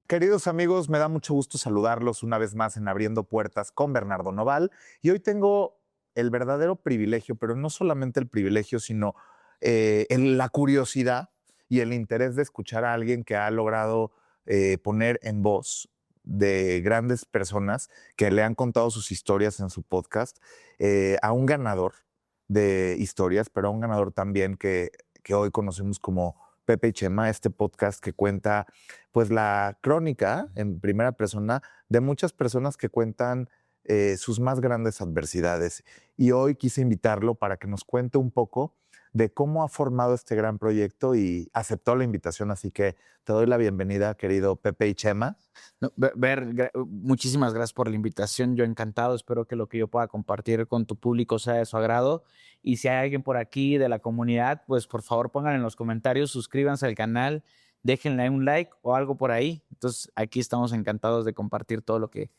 Queridos amigos, me da mucho gusto saludarlos una vez más en Abriendo Puertas con Bernardo Noval. Y hoy tengo el verdadero privilegio, pero no solamente el privilegio, sino la curiosidad y el interés de escuchar a alguien que ha logrado poner en voz de grandes personas que le han contado sus historias en su podcast, a un ganador de historias, pero a un ganador también que hoy conocemos como Pepe y Chema, este podcast que cuenta pues la crónica en primera persona de muchas personas que cuentan sus más grandes adversidades. Y hoy quise invitarlo para que nos cuente un poco de cómo ha formado este gran proyecto y aceptó la invitación. Así que te doy la bienvenida, querido Pepe y Chema. No, muchísimas gracias por la invitación. Yo encantado. Espero que lo que yo pueda compartir con tu público sea de su agrado. Y si hay alguien por aquí de la comunidad, pues por favor pongan en los comentarios, suscríbanse al canal, déjenle un like o algo por ahí. Entonces aquí estamos encantados de compartir todo lo que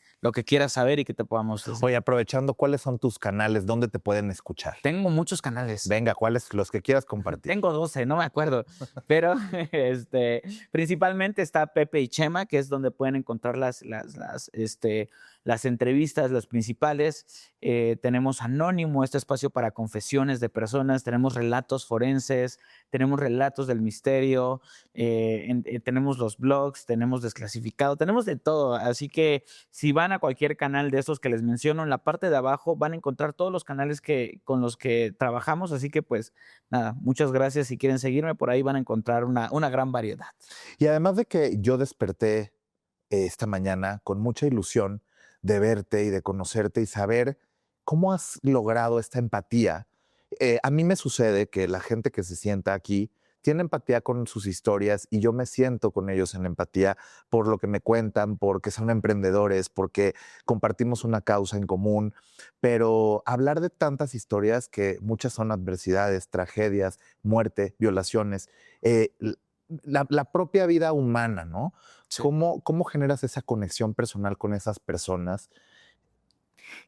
quieras saber y que te podamos decir. Oye, aprovechando, ¿cuáles son tus canales? ¿Dónde te pueden escuchar? Tengo muchos canales. Venga, ¿cuáles los que quieras compartir? Tengo 12, no me acuerdo, pero principalmente está Pepe y Chema, que es donde pueden encontrar las entrevistas, las principales. Tenemos Anónimo, este espacio para confesiones de personas. Tenemos relatos forenses, tenemos relatos del misterio, tenemos los blogs, tenemos Desclasificado, tenemos de todo. Así que si van a cualquier canal de estos que les menciono, en la parte de abajo van a encontrar todos los canales con los que trabajamos. Así que pues nada, muchas gracias. Si quieren seguirme por ahí van a encontrar una gran variedad. Y además de que yo desperté esta mañana con mucha ilusión de verte y de conocerte y saber cómo has logrado esta empatía. A mí me sucede que la gente que se sienta aquí tiene empatía con sus historias y yo me siento con ellos en empatía por lo que me cuentan, porque son emprendedores, porque compartimos una causa en común, pero hablar de tantas historias que muchas son adversidades, tragedias, muerte, violaciones, eh, la propia vida humana, ¿no? Sí. ¿Cómo generas esa conexión personal con esas personas?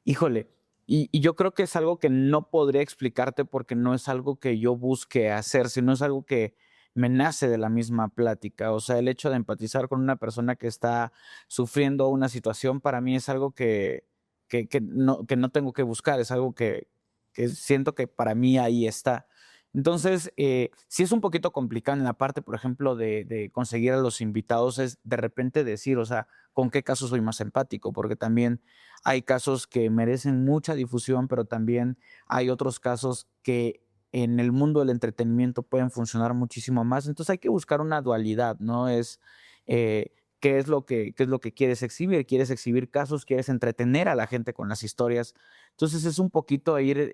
Híjole, y yo creo que es algo que no podría explicarte porque no es algo que yo busque hacer, sino es algo que me nace de la misma plática. O sea, el hecho de empatizar con una persona que está sufriendo una situación para mí es algo que no tengo que buscar, es algo que siento que para mí ahí está. Entonces, sí es un poquito complicado en la parte, por ejemplo, de conseguir a los invitados, es de repente decir, o sea, ¿con qué caso soy más empático? Porque también hay casos que merecen mucha difusión, pero también hay otros casos que en el mundo del entretenimiento pueden funcionar muchísimo más. Entonces hay que buscar una dualidad, ¿no? Eh, ¿qué es lo que quieres exhibir? ¿Quieres exhibir casos? ¿Quieres entretener a la gente con las historias? Entonces es un poquito ir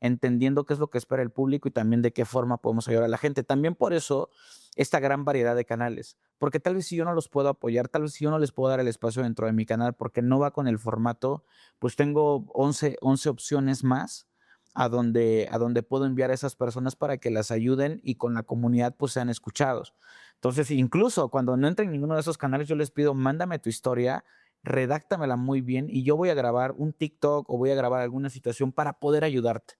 entendiendo qué es lo que espera el público y también de qué forma podemos ayudar a la gente. También por eso esta gran variedad de canales, porque tal vez si yo no los puedo apoyar, tal vez si yo no les puedo dar el espacio dentro de mi canal porque no va con el formato, pues tengo 11 opciones más a donde puedo enviar a esas personas para que las ayuden y con la comunidad pues sean escuchados. Entonces, incluso cuando no entre en ninguno de esos canales, yo les pido, mándame tu historia, redáctamela muy bien y yo voy a grabar un TikTok o voy a grabar alguna situación para poder ayudarte.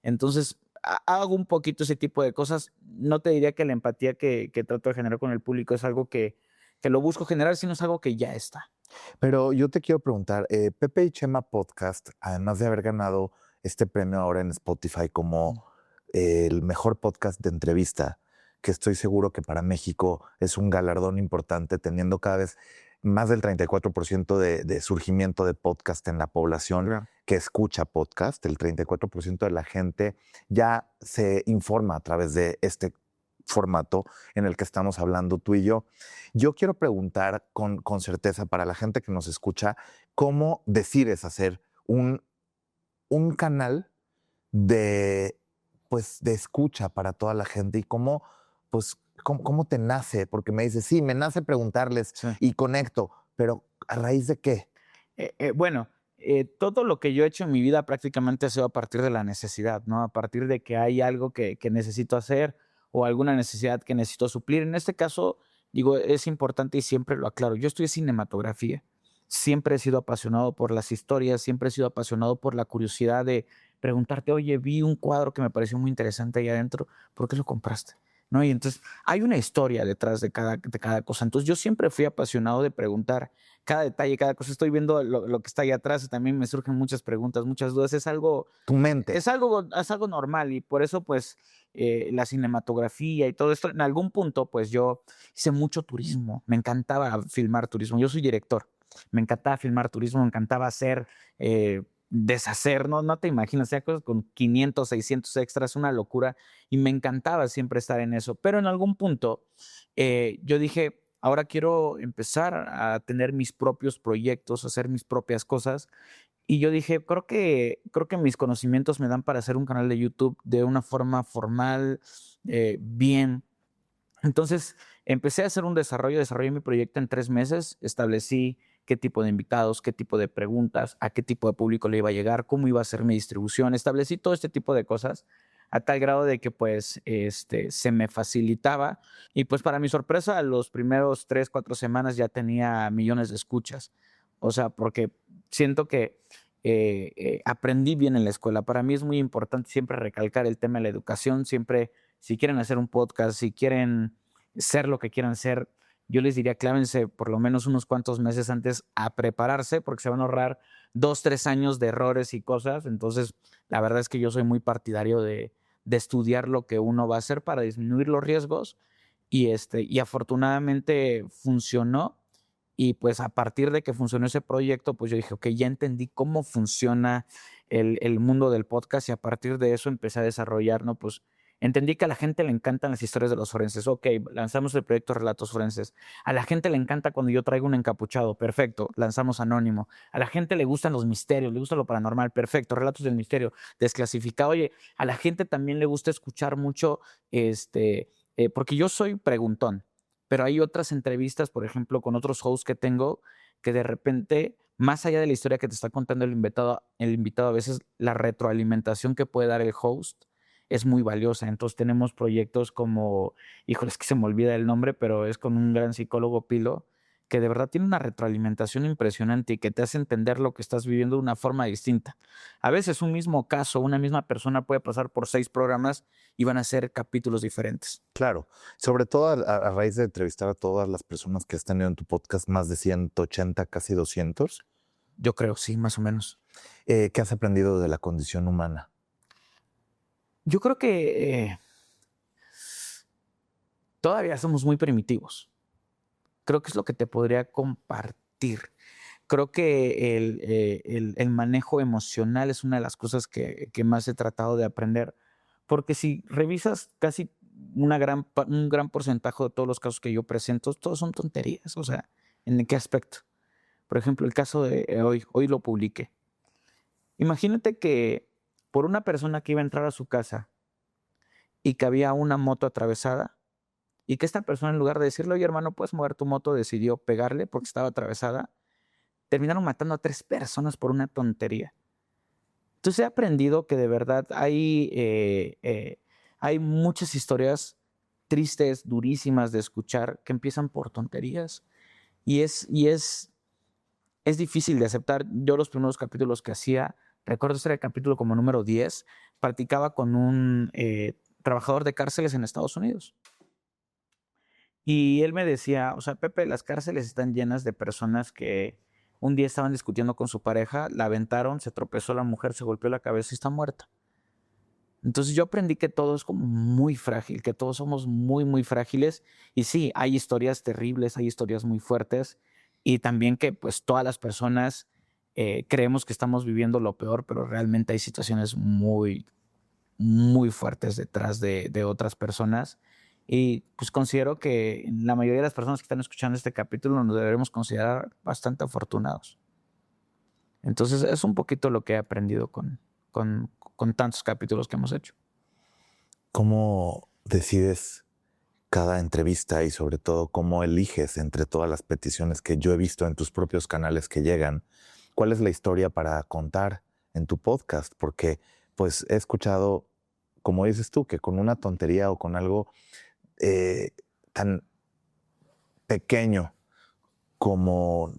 Entonces, hago un poquito ese tipo de cosas. No te diría que la empatía que trato de generar con el público es algo que lo busco generar, sino es algo que ya está. Pero yo te quiero preguntar, Pepe y Chema Podcast, además de haber ganado este premio ahora en Spotify como el mejor podcast de entrevista, que estoy seguro que para México es un galardón importante, teniendo cada vez más del 34% de surgimiento de podcast en la población Claro. que escucha podcast. El 34% de la gente ya se informa a través de este formato en el que estamos hablando tú y yo. Yo quiero preguntar con certeza para la gente que nos escucha, ¿cómo decides hacer un canal de, pues, de escucha para toda la gente y cómo, pues, cómo te nace? Porque me dices, sí, me nace preguntarles Sí. y conecto, pero ¿a raíz de qué? Bueno, todo lo que yo he hecho en mi vida prácticamente ha sido a partir de la necesidad, ¿no? A partir de que hay algo que necesito hacer o alguna necesidad que necesito suplir. En este caso, digo, es importante y siempre lo aclaro. Yo estudié cinematografía. Siempre he sido apasionado por las historias, siempre he sido apasionado por la curiosidad de preguntarte, oye, vi un cuadro que me pareció muy interesante ahí adentro, ¿por qué lo compraste? ¿no? Y entonces hay una historia detrás de cada cosa. Entonces yo siempre fui apasionado de preguntar cada detalle, cada cosa. Estoy viendo lo que está ahí atrás y también me surgen muchas preguntas, muchas dudas. Tu mente. Es algo normal y por eso pues la cinematografía y todo esto, en algún punto pues yo hice mucho turismo, me encantaba filmar turismo, yo soy director, me encantaba filmar turismo, me encantaba hacer, deshacer, no te imaginas, hacía cosas con 500, 600 extras, una locura y me encantaba siempre estar en eso, pero en algún punto yo dije, ahora quiero empezar a tener mis propios proyectos, hacer mis propias cosas y yo dije, creo que mis conocimientos me dan para hacer un canal de YouTube de una forma formal, bien. Entonces, empecé a hacer un desarrollo, desarrollé mi proyecto en 3 meses, establecí qué tipo de invitados, qué tipo de preguntas, a qué tipo de público le iba a llegar, cómo iba a ser mi distribución, establecí todo este tipo de cosas a tal grado de que pues se me facilitaba y pues para mi sorpresa a los primeros 3, 4 semanas ya tenía millones de escuchas. O sea, porque siento que aprendí bien en la escuela. Para mí es muy importante siempre recalcar el tema de la educación, siempre si quieren hacer un podcast, si quieren ser lo que quieran ser, yo les diría clávense por lo menos unos cuantos meses antes a prepararse porque se van a ahorrar 2, 3 años de errores y cosas. Entonces, la verdad es que yo soy muy partidario de estudiar lo que uno va a hacer para disminuir los riesgos y afortunadamente funcionó. Y pues a partir de que funcionó ese proyecto, pues yo dije, ok, ya entendí cómo funciona el mundo del podcast y a partir de eso empecé a desarrollar, ¿no? Pues entendí que a la gente le encantan las historias de los forenses. Ok, lanzamos el proyecto Relatos Forenses. A la gente le encanta cuando yo traigo un encapuchado. Perfecto, lanzamos Anónimo. A la gente le gustan los misterios, le gusta lo paranormal. Perfecto, Relatos del Misterio. Desclasificado. Oye, a la gente también le gusta escuchar mucho, porque yo soy preguntón, pero hay otras entrevistas, por ejemplo, con otros hosts que tengo, que de repente, más allá de la historia que te está contando el invitado a veces la retroalimentación que puede dar el host es muy valiosa. Entonces tenemos proyectos como, híjole, es que se me olvida el nombre, pero es con un gran psicólogo Pilo, que de verdad tiene una retroalimentación impresionante y que te hace entender lo que estás viviendo de una forma distinta. A veces un mismo caso, una misma persona puede pasar por 6 programas y van a ser capítulos diferentes. Claro, sobre todo a raíz de entrevistar a todas las personas que has tenido en tu podcast, más de 180, casi 200, Yo creo, sí, más o menos. ¿qué has aprendido de la condición humana? Yo creo que todavía somos muy primitivos. Creo que es lo que te podría compartir. Creo que el manejo emocional es una de las cosas que más he tratado de aprender, porque si revisas casi un gran porcentaje de todos los casos que yo presento, todos son tonterías. O sea, ¿en qué aspecto? Por ejemplo, el caso de hoy lo publiqué. Imagínate que por una persona que iba a entrar a su casa y que había una moto atravesada, y que esta persona, en lugar de decirle, oye, hermano, ¿puedes mover tu moto?, decidió pegarle porque estaba atravesada. Terminaron matando a 3 personas por una tontería. Entonces he aprendido que de verdad hay muchas historias tristes, durísimas de escuchar, que empiezan por tonterías. Es difícil de aceptar. Yo los primeros capítulos que hacía, recuerdo este era el capítulo como número 10, practicaba con un trabajador de cárceles en Estados Unidos. Y él me decía, o sea, Pepe, las cárceles están llenas de personas que un día estaban discutiendo con su pareja, la aventaron, se tropezó la mujer, se golpeó la cabeza y está muerta. Entonces yo aprendí que todo es como muy frágil, que todos somos muy, muy frágiles. Y sí, hay historias terribles, hay historias muy fuertes. Y también que pues todas las personas creemos que estamos viviendo lo peor, pero realmente hay situaciones muy, muy fuertes detrás de otras personas. Y pues considero que la mayoría de las personas que están escuchando este capítulo nos deberemos considerar bastante afortunados. Entonces es un poquito lo que he aprendido con tantos capítulos que hemos hecho. ¿Cómo decides cada entrevista y sobre todo cómo eliges entre todas las peticiones que yo he visto en tus propios canales que llegan? ¿Cuál es la historia para contar en tu podcast? Porque pues he escuchado, como dices tú, que con una tontería o con algo tan pequeño como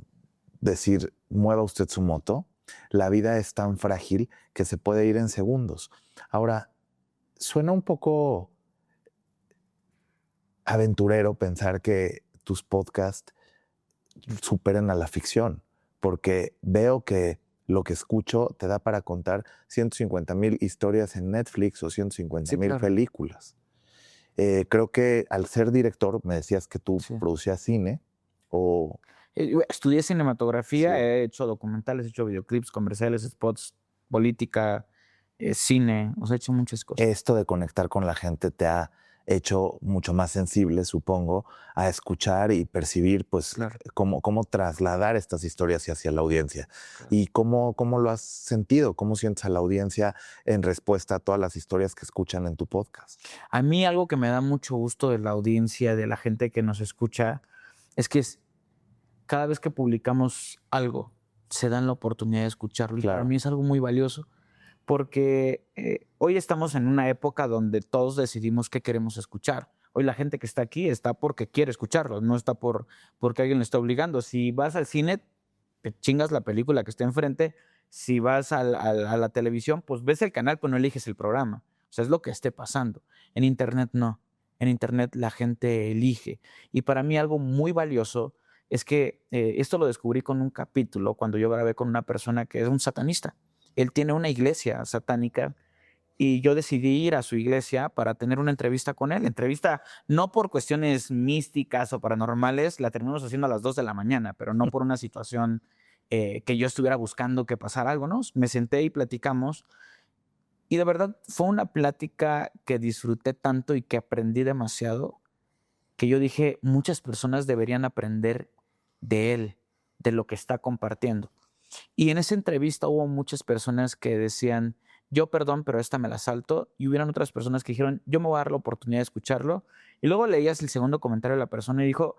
decir, mueva usted su moto, la vida es tan frágil que se puede ir en segundos. Ahora, suena un poco aventurero pensar que tus podcasts superen a la ficción, porque veo que lo que escucho te da para contar 150,000 historias en Netflix o 150,000 claro. películas. Creo que al ser director, me decías que tú Sí. producías cine o... Estudié cinematografía, Sí. he hecho documentales, he hecho videoclips, comerciales, spots, política, cine, o sea, he hecho muchas cosas. Esto de conectar con la gente te ha hecho mucho más sensible, supongo, a escuchar y percibir, pues, Claro, cómo trasladar estas historias hacia la audiencia. claro. ¿Y cómo lo has sentido? ¿Cómo sientes a la audiencia en respuesta a todas las historias que escuchan en tu podcast? A mí algo que me da mucho gusto de la audiencia, de la gente que nos escucha, es que cada vez que publicamos algo, se dan la oportunidad de escucharlo. Y para Claro. mí es algo muy valioso, porque hoy estamos en una época donde todos decidimos qué queremos escuchar. Hoy la gente que está aquí está porque quiere escucharlo, no está porque alguien le está obligando. Si vas al cine, te chingas la película que está enfrente. Si vas a la televisión, pues ves el canal, pero no eliges el programa. O sea, es lo que esté pasando. En Internet no. En Internet la gente elige. Y para mí algo muy valioso es que esto lo descubrí con un capítulo cuando yo grabé con una persona que es un satanista. Él tiene una iglesia satánica y yo decidí ir a su iglesia para tener una entrevista con él. Entrevista no por cuestiones místicas o paranormales, la terminamos haciendo a las 2 de la mañana, pero no por una situación que yo estuviera buscando que pasara algo, ¿no? Me senté y platicamos y de verdad fue una plática que disfruté tanto y que aprendí demasiado, que yo dije, muchas personas deberían aprender de él, de lo que está compartiendo. Y en esa entrevista hubo muchas personas que decían, yo perdón, pero esta me la salto. Y hubieron otras personas que dijeron, yo me voy a dar la oportunidad de escucharlo. Y luego leías el segundo comentario de la persona y dijo,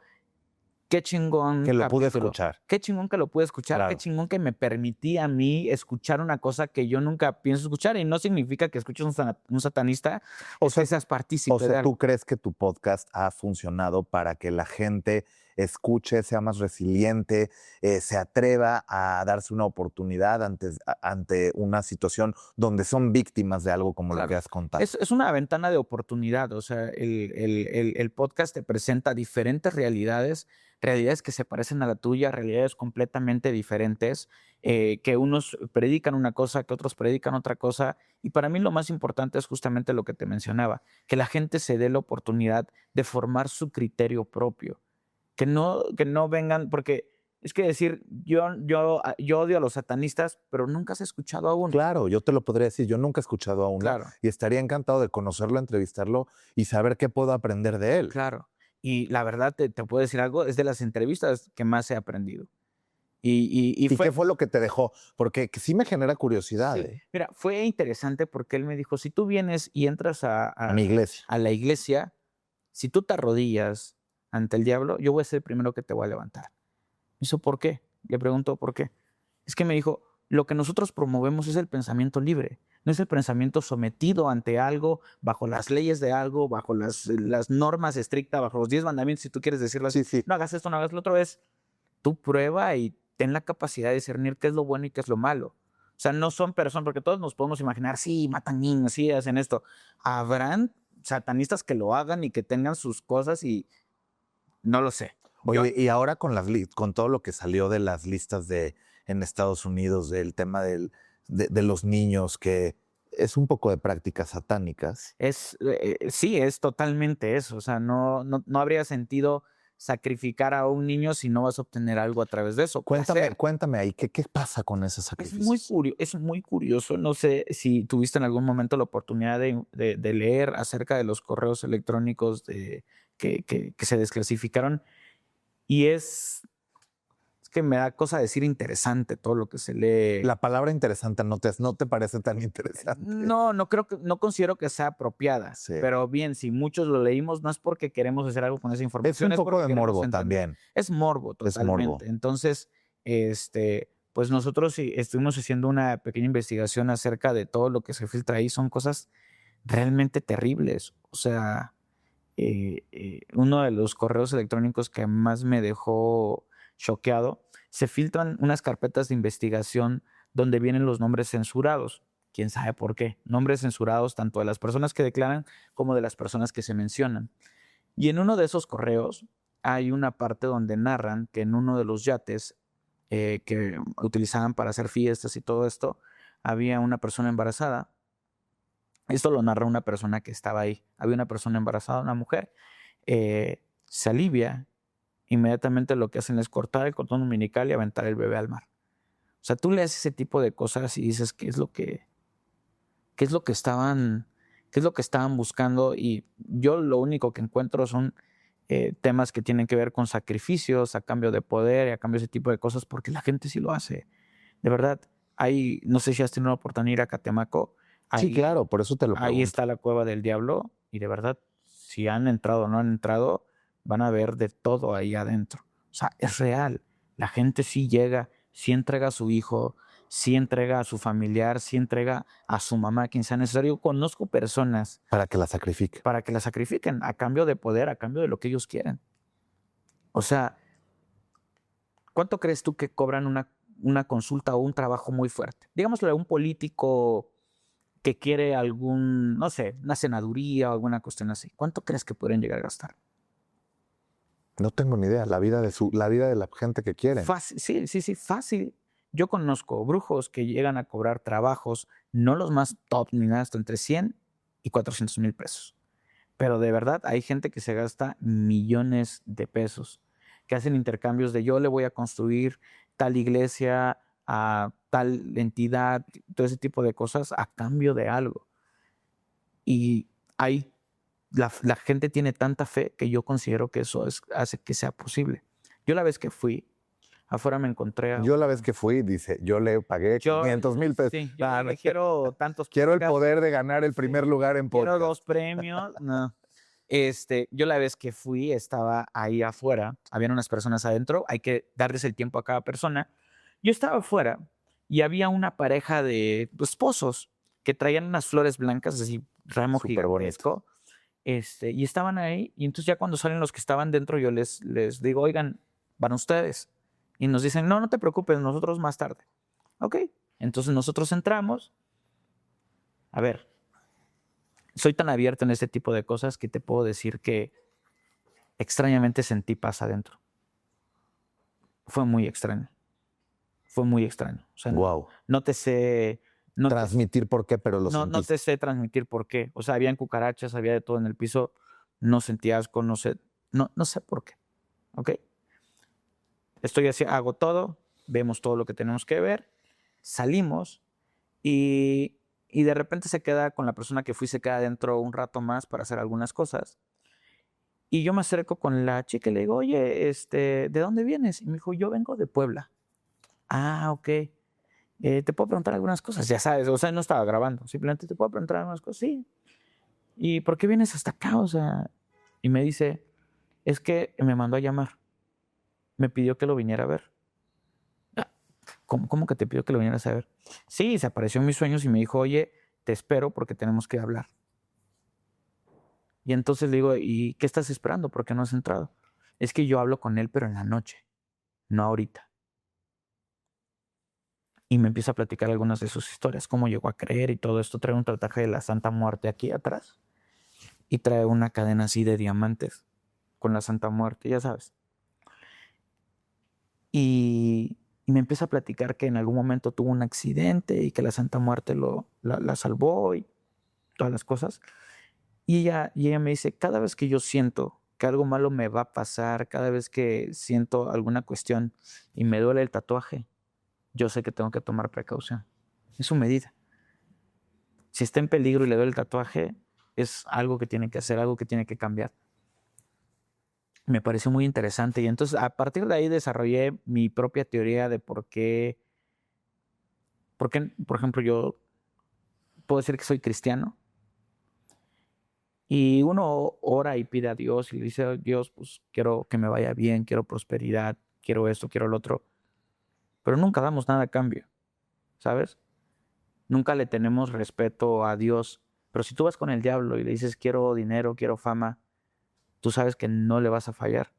qué chingón Que lo pude capítulo. escuchar. Qué chingón que lo pude escuchar. Qué Claro. chingón que me permití a mí escuchar una cosa que yo nunca pienso escuchar. Y no significa que escuches un satanista O o sea, que seas partícipe O sea, de algo. ¿tú crees que tu podcast ha funcionado para que la gente escuche, sea más resiliente, se atreva a darse una oportunidad ante una situación donde son víctimas de algo como lo que Claro. has contado? Es una ventana de oportunidad, o sea, el podcast te presenta diferentes realidades, realidades que se parecen a la tuya, realidades completamente diferentes, que unos predican una cosa, que otros predican otra cosa, y para mí lo más importante es justamente lo que te mencionaba, que la gente se dé la oportunidad de formar su criterio propio, que no vengan, porque es que decir, yo odio a los satanistas, pero nunca has escuchado a uno. Claro, yo te lo podría decir, yo nunca he escuchado a uno Claro. y estaría encantado de conocerlo, entrevistarlo y saber qué puedo aprender de él. Claro. Y la verdad, te puedo decir algo, es de las entrevistas que más he aprendido. Y ¿Y fue qué fue lo que te dejó? Porque que sí me genera curiosidad, sí, mira, fue interesante porque él me dijo: "Si tú vienes y entras a a mi iglesia. a la iglesia, si tú te arrodillas ante el diablo, yo voy a ser el primero que te voy a levantar". Me hizo: "¿Por qué?". Le pregunto: "¿Por qué?". Es que me dijo: "Lo que nosotros promovemos es el pensamiento libre, no es el pensamiento sometido ante algo, bajo las leyes de algo, bajo las normas estrictas, bajo los 10 mandamientos, si tú quieres decirlo así. Sí, sí. No hagas esto, no hagas lo otro, es tú prueba y ten la capacidad de discernir qué es lo bueno y qué es lo malo". O sea, no son personas, porque todos nos podemos imaginar, sí, matan niños, sí, hacen esto. Habrán satanistas que lo hagan y que tengan sus cosas y no lo sé. Yo Oye, y ahora con todo lo que salió de las listas en Estados Unidos, del tema de los niños, que es un poco de prácticas satánicas. sí, es totalmente eso. O sea, no habría sentido sacrificar a un niño si no vas a obtener algo a través de eso. Cuéntame ahí, ¿qué pasa con esos sacrificios? Es muy curioso. No sé si tuviste en algún momento la oportunidad de leer acerca de los correos electrónicos que se desclasificaron. Y es que me da cosa decir interesante todo lo que se lee. La palabra interesante no te parece tan interesante. No considero que sea apropiada, Sí. pero bien, si muchos lo leímos, no es porque queremos hacer algo con esa Es información, un poco porque de queremos morbo entender. también. Es morbo, Es morbo. totalmente. Entonces, pues nosotros sí estuvimos haciendo una pequeña investigación acerca de todo lo que se filtra ahí. Son cosas realmente terribles. O sea, uno de los correos electrónicos que más me dejó choqueado, se filtran unas carpetas de investigación donde vienen los nombres censurados. ¿Quién sabe por qué? Nombres censurados tanto de las personas que declaran como de las personas que se mencionan. Y en uno de esos correos hay una parte donde narran que en uno de los yates que utilizaban para hacer fiestas y todo esto, había una persona embarazada. Esto lo narra una persona que estaba ahí. Había una persona embarazada, una mujer. Se alivia. Inmediatamente lo que hacen es cortar el cordón umbilical y aventar el bebé al mar. O sea, tú lees ese tipo de cosas y dices, qué es lo que estaban buscando? Y yo lo único que encuentro son temas que tienen que ver con sacrificios a cambio de poder y a cambio de ese tipo de cosas, porque la gente sí lo hace. De verdad, no sé si has tenido la oportunidad de ir a Catemaco. Sí, Ahí, claro, por eso te lo ahí pregunto. está la Cueva del Diablo y de verdad, si han entrado o no han entrado, van a ver de todo ahí adentro. O sea, es real. La gente sí llega, sí entrega a su hijo, sí entrega a su familiar, sí entrega a su mamá, quien sea necesario. Conozco personas Para que la sacrifique. para que la sacrifiquen a cambio de poder, a cambio de lo que ellos quieren. O sea, ¿cuánto crees tú que cobran una consulta o un trabajo muy fuerte? Digámosle a un político que quiere no sé, una senaduría o alguna cuestión así. ¿Cuánto crees que podrían llegar a gastar? No tengo ni idea. La vida de la gente que quieren. Fácil, sí, fácil. Yo conozco brujos que llegan a cobrar trabajos, no los más top ni nada, hasta entre 100 y 400,000 pesos. Pero de verdad hay gente que se gasta millones de pesos, que hacen intercambios de yo le voy a construir tal iglesia a tal entidad, todo ese tipo de cosas a cambio de algo. Y la gente tiene tanta fe que yo considero que eso hace que sea posible. Yo la vez que fui, afuera me encontré Yo la vez que fui, dice, yo le pagué 500,000 pesos. Sí, yo le quiero tantos Quiero el podcasts, poder de ganar el primer lugar en quiero podcast. 2 premios. No. Yo la vez que fui estaba ahí afuera, habían unas personas adentro, hay que darles el tiempo a cada persona. Yo estaba afuera y había una pareja de esposos que traían unas flores blancas, así, ramo Súper bonito. gigantesco, y estaban ahí, y entonces ya cuando salen los que estaban dentro, yo les digo, oigan, van ustedes. Y nos dicen, no, no te preocupes, nosotros más tarde. Ok, entonces nosotros entramos. A ver, soy tan abierto en este tipo de cosas que te puedo decir que extrañamente sentí paz adentro. Fue muy extraño. Fue muy extraño. O sea, Wow. no te sé... No te, Transmitir por qué, pero lo no sentiste. te sé transmitir por qué. O sea, habían cucarachas, había de todo en el piso. No sentí asco, no sé por qué. ¿Ok? Estoy así, hago todo, vemos todo lo que tenemos que ver, salimos y de repente se queda con la persona que fui, se queda dentro un rato más para hacer algunas cosas. Y yo me acerco con la chica y le digo, oye, ¿de dónde vienes? Y me dijo, yo vengo de Puebla. Ah, ok. ¿Te puedo preguntar algunas cosas? Ya sabes, o sea, no estaba grabando, simplemente te puedo preguntar algunas cosas. Sí. ¿Y por qué vienes hasta acá? O sea, y me dice, es que me mandó a llamar. Me pidió que lo viniera a ver. ¿Cómo que te pidió que lo vinieras a ver? Sí, se apareció en mis sueños y me dijo, oye, te espero porque tenemos que hablar. Y entonces le digo, ¿y qué estás esperando? ¿Por qué no has entrado? Es que yo hablo con él, pero en la noche, no ahorita. Y me empieza a platicar algunas de sus historias, cómo llegó a creer y todo esto. Trae un tatuaje de la Santa Muerte aquí atrás y trae una cadena así de diamantes con la Santa Muerte, ya sabes. Y me empieza a platicar que en algún momento tuvo un accidente y que la Santa Muerte la salvó y todas las cosas. Y ella me dice, cada vez que yo siento que algo malo me va a pasar, cada vez que siento alguna cuestión y me duele el tatuaje, yo sé que tengo que tomar precaución. Es su medida. Si está en peligro y le duele el tatuaje, es algo que tiene que hacer, algo que tiene que cambiar. Me pareció muy interesante y entonces a partir de ahí desarrollé mi propia teoría de por qué, por ejemplo, yo puedo decir que soy cristiano y uno ora y pide a Dios y le dice, Dios, pues quiero que me vaya bien, quiero prosperidad, quiero esto, quiero lo otro, pero nunca damos nada a cambio, ¿sabes? Nunca le tenemos respeto a Dios, pero si tú vas con el diablo y le dices, quiero dinero, quiero fama, tú sabes que no le vas a fallar.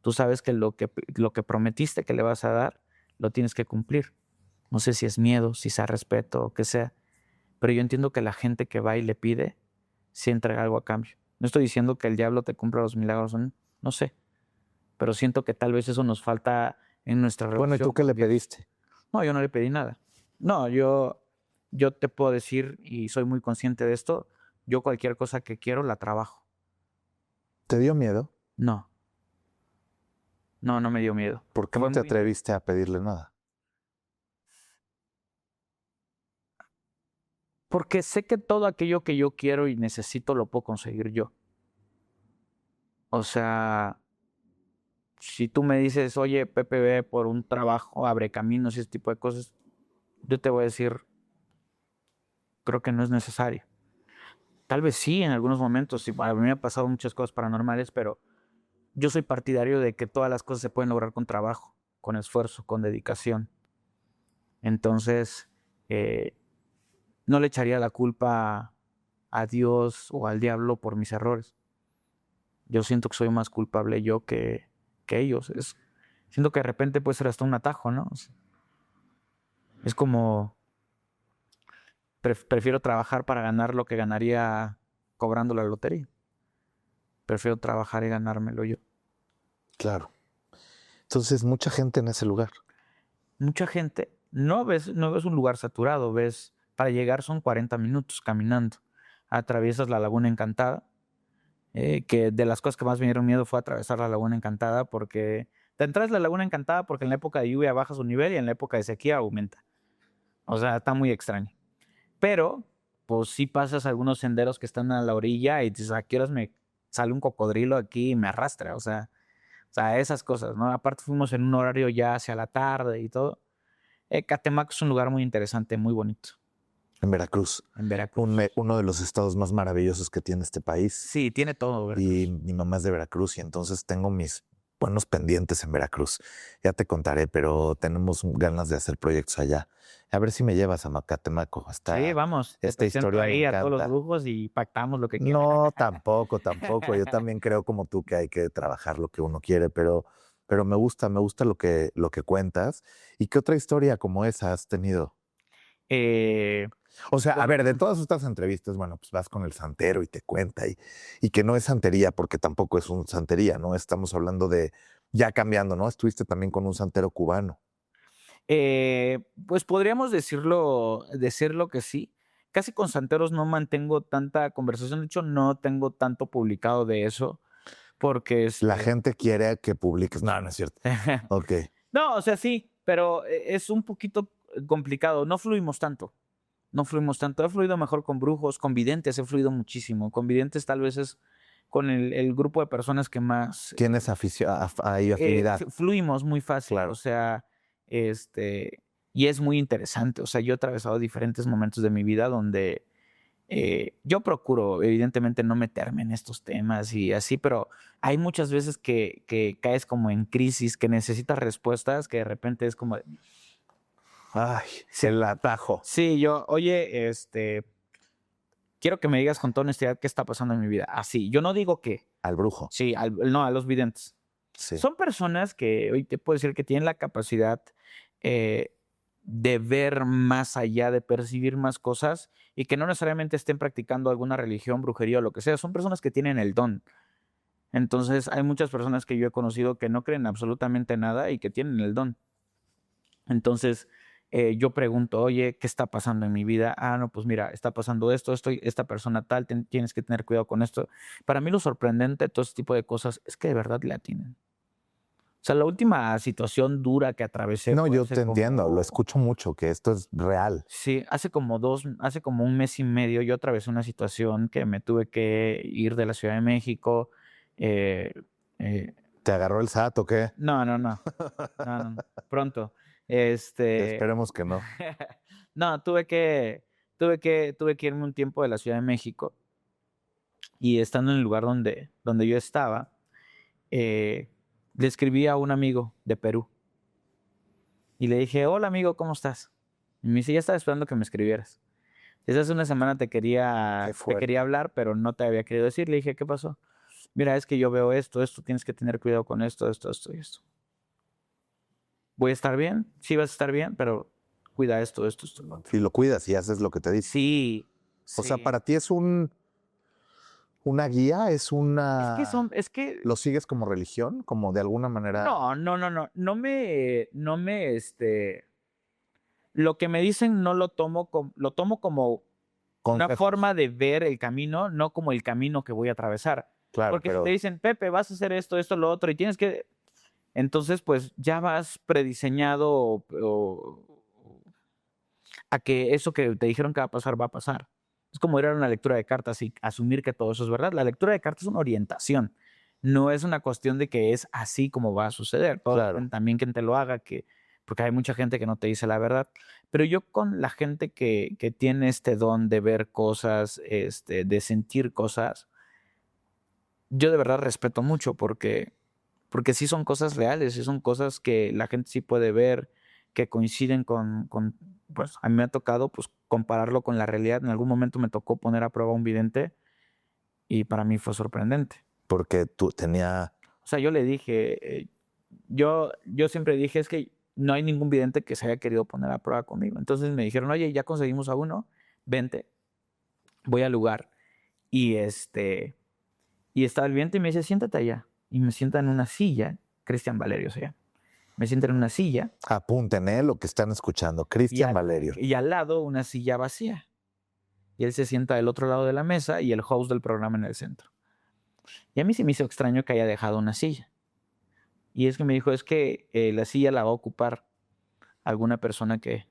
Tú sabes que lo que prometiste que le vas a dar, lo tienes que cumplir. No sé si es miedo, si sea respeto o qué sea, pero yo entiendo que la gente que va y le pide, sí entrega algo a cambio. No estoy diciendo que el diablo te cumpla los milagros, no sé. Pero siento que tal vez eso nos falta en nuestra relación. Bueno, ¿y tú qué con le Dios. pediste? No, yo no le pedí nada. No, yo te puedo decir, y soy muy consciente de esto, yo cualquier cosa que quiero la trabajo. ¿Te dio miedo? No, no me dio miedo. ¿Por qué Fue no te muy- atreviste a pedirle nada? Porque sé que todo aquello que yo quiero y necesito lo puedo conseguir yo. O sea, si tú me dices, oye, Pepe, ve por un trabajo, abre caminos y ese tipo de cosas, yo te voy a decir, creo que no es necesario. Tal vez sí, en algunos momentos, sí, a mí me han pasado muchas cosas paranormales, pero yo soy partidario de que todas las cosas se pueden lograr con trabajo, con esfuerzo, con dedicación. Entonces, eh, no le echaría la culpa a Dios o al diablo por mis errores. Yo siento que soy más culpable yo que ellos. Siento que de repente puede ser hasta un atajo, ¿no? Es como, prefiero trabajar para ganar lo que ganaría cobrando la lotería. Prefiero trabajar y ganármelo yo. Claro. Entonces, mucha gente en ese lugar. Mucha gente, no ves un lugar saturado, para llegar son 40 minutos caminando. Atraviesas la Laguna Encantada, que de las cosas que más me dieron miedo fue atravesar la Laguna Encantada, porque te entras a la Laguna Encantada porque en la época de lluvia baja su nivel y en la época de sequía aumenta. O sea, está muy extraño. Pero, pues sí pasas algunos senderos que están a la orilla y dices, ¿a qué horas me sale un cocodrilo aquí y me arrastra? O sea, esas cosas, ¿no? Aparte fuimos en un horario ya hacia la tarde y todo. Catemaco es un lugar muy interesante, muy bonito, En Veracruz. en Veracruz. Uno de los estados más maravillosos que tiene este país. Sí, tiene todo, Y Veracruz. mi mamá es de Veracruz y entonces tengo mis buenos pendientes en Veracruz. Ya te contaré, pero tenemos ganas de hacer proyectos allá. A ver si me llevas a Macatemaco. Sí, vamos, te Esta presento historia me ahí a todos los encanta. brujos y pactamos lo que quieras. No, tampoco, tampoco. Yo también creo como tú que hay que trabajar lo que uno quiere, pero me gusta lo que cuentas. ¿Y qué otra historia como esa has tenido? Eh, O sea, a bueno, ver, de todas estas entrevistas, bueno, pues vas con el santero y te cuenta y que no es santería porque tampoco es un santería, ¿no? Estamos hablando de ya cambiando, ¿no? Estuviste también con un santero cubano. pues podríamos decirlo que sí. Casi con santeros no mantengo tanta conversación, de hecho no tengo tanto publicado de eso, porque La gente quiere que publiques. No, no es cierto. Ok, No, o sea, sí, pero es un poquito complicado. No fluimos tanto. No fluimos tanto. He fluido mejor con brujos, con videntes, he fluido muchísimo. Con videntes tal vez es con el grupo de personas que más tienes ahí afinidad, fluimos muy fácil. O claro. sea, y es muy interesante. O sea, yo he atravesado diferentes momentos de mi vida donde yo procuro, evidentemente, no meterme en estos temas y así, pero hay muchas veces que caes como en crisis, que necesitas respuestas, que de repente es como, Ay, sí, el atajo sí, oye, quiero que me digas con toda honestidad qué está pasando en mi vida. Así, yo no digo que, al brujo. sí, no, a los videntes. Sí. Son personas que hoy te puedo decir que tienen la capacidad eh, de ver más allá, de percibir más cosas y que no necesariamente estén practicando alguna religión, brujería o lo que sea. Son personas que tienen el don. Entonces, hay muchas personas que yo he conocido que no creen absolutamente nada y que tienen el don. Entonces, yo pregunto, oye, ¿qué está pasando en mi vida? Ah, no, pues mira, está pasando esto, esta persona tal, tienes que tener cuidado con esto. Para mí lo sorprendente de todo este tipo de cosas es que de verdad le atienden. O sea, la última situación dura que atravesé No, fue yo hace te entiendo, lo como, escucho mucho, que esto es real. sí, hace como un mes y medio yo atravesé una situación que me tuve que ir de la Ciudad de México. eh, eh, ¿Te agarró el SAT o qué? no, no, no, no, no, pronto. Este, Esperemos que no. no, tuve que irme un tiempo de la Ciudad de México y estando en el lugar donde yo estaba, eh, le escribí a un amigo de Perú y le dije, hola amigo, ¿cómo estás? Y me dice, ya estaba esperando que me escribieras. Desde hace una semana te Qué quería fuerte. hablar, pero no te había querido decir. Le dije, ¿qué pasó? Mira, es que yo veo esto, tienes que tener cuidado con esto y esto. ¿Voy a estar bien? Sí, vas a estar bien, pero cuida esto, lo otro. Si lo cuidas y haces lo que te dice. Sí, O sea, sí. para ti es una guía? ¿Es Es que ¿Lo sigues como religión? ¿Como de alguna manera? no me, lo que me dicen no lo tomo como una Consejos. forma de ver el camino, no como el camino que voy a atravesar. Claro, Porque si pero te dicen, Pepe, vas a hacer esto, lo otro, y tienes que, entonces pues ya vas prediseñado a que eso que te dijeron que va a pasar, va a pasar. Es como ir a una lectura de cartas y asumir que todo eso es verdad. La lectura de cartas es una orientación, no es una cuestión de que es así como va a suceder. Claro. También quien te lo haga, porque hay mucha gente que no te dice la verdad. Pero yo con la gente que tiene este don de ver cosas, de sentir cosas, yo de verdad respeto mucho porque sí son cosas reales, sí son cosas que la gente sí puede ver, que coinciden pues a mí me ha tocado pues compararlo con la realidad. En algún momento me tocó poner a prueba a un vidente y para mí fue sorprendente. porque tú tenía... O sea, yo le dije, yo siempre dije, es que no hay ningún vidente que se haya querido poner a prueba conmigo. Entonces me dijeron, oye, ya conseguimos a uno, vente, voy al lugar. Y y estaba el vidente y me dice, siéntate allá. Y me sienta en una silla, Cristian Valerio se llama. Me sienta en una silla Apunten, lo que están escuchando. y Cristian Valerio. y al lado una silla vacía. Y él se sienta del otro lado de la mesa y el host del programa en el centro. Y a mí sí me hizo extraño que haya dejado una silla. Y es que me dijo, es que la silla la va a ocupar alguna persona que